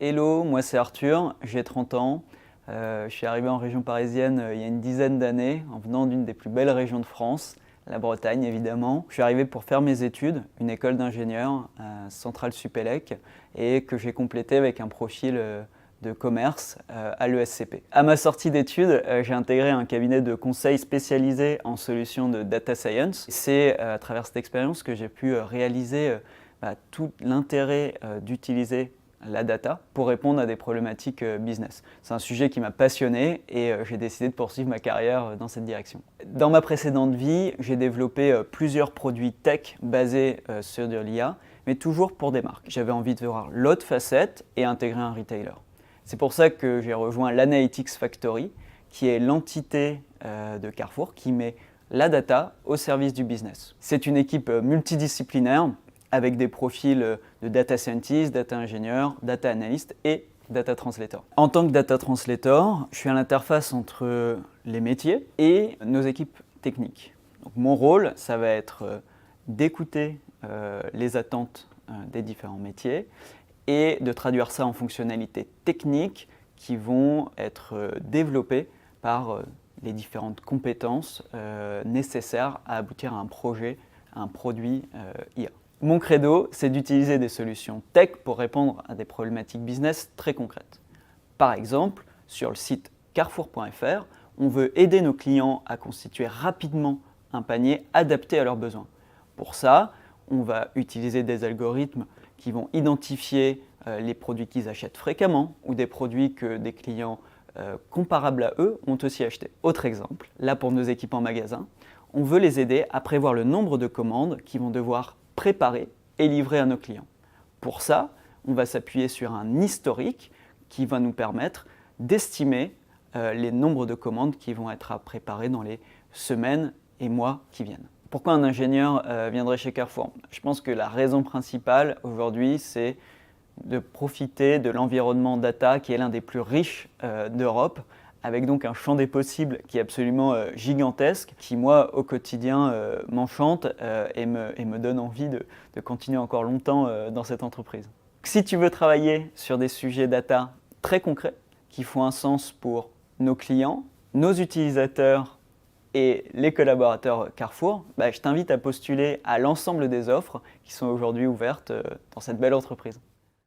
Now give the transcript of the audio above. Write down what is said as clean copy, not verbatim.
Hello, moi c'est Arthur, j'ai 30 ans. Je suis arrivé en région parisienne il y a une dizaine d'années, en venant d'une des plus belles régions de France, la Bretagne évidemment. Je suis arrivé pour faire mes études, une école d'ingénieur à Centrale Supélec, et que j'ai complété avec un profil de commerce à l'ESCP. À ma sortie d'études, j'ai intégré un cabinet de conseil spécialisé en solutions de data science. C'est à travers cette expérience que j'ai pu réaliser tout l'intérêt d'utiliser la data pour répondre à des problématiques business. C'est un sujet qui m'a passionné et j'ai décidé de poursuivre ma carrière dans cette direction. Dans ma précédente vie, j'ai développé plusieurs produits tech basés sur de l'IA, mais toujours pour des marques. J'avais envie de voir l'autre facette et intégrer un retailer. C'est pour ça que j'ai rejoint l'Analytics Factory, qui est l'entité de Carrefour qui met la data au service du business. C'est une équipe multidisciplinaire avec des profils de data scientist, data ingénieur, data analyst et data translator. En tant que data translator, je suis à l'interface entre les métiers et nos équipes techniques. Donc, mon rôle, ça va être d'écouter les attentes des différents métiers et de traduire ça en fonctionnalités techniques qui vont être développées par les différentes compétences nécessaires à aboutir à un projet, à un produit IA. Mon credo, c'est d'utiliser des solutions tech pour répondre à des problématiques business très concrètes. Par exemple, sur le site carrefour.fr, on veut aider nos clients à constituer rapidement un panier adapté à leurs besoins. Pour ça, on va utiliser des algorithmes qui vont identifier les produits qu'ils achètent fréquemment ou des produits que des clients comparables à eux ont aussi achetés. Autre exemple, là pour nos équipes en magasin, on veut les aider à prévoir le nombre de commandes qu'ils vont devoir préparer et livrer à nos clients. Pour ça, on va s'appuyer sur un historique qui va nous permettre d'estimer les nombres de commandes qui vont être à préparer dans les semaines et mois qui viennent. Pourquoi un ingénieur viendrait chez Carrefour ? Je pense que la raison principale aujourd'hui, c'est de profiter de l'environnement data qui est l'un des plus riches d'Europe, avec donc un champ des possibles qui est absolument gigantesque, qui moi au quotidien m'enchante et me donne envie de continuer encore longtemps dans cette entreprise. Si tu veux travailler sur des sujets data très concrets, qui font un sens pour nos clients, nos utilisateurs et les collaborateurs Carrefour, je t'invite à postuler à l'ensemble des offres qui sont aujourd'hui ouvertes dans cette belle entreprise.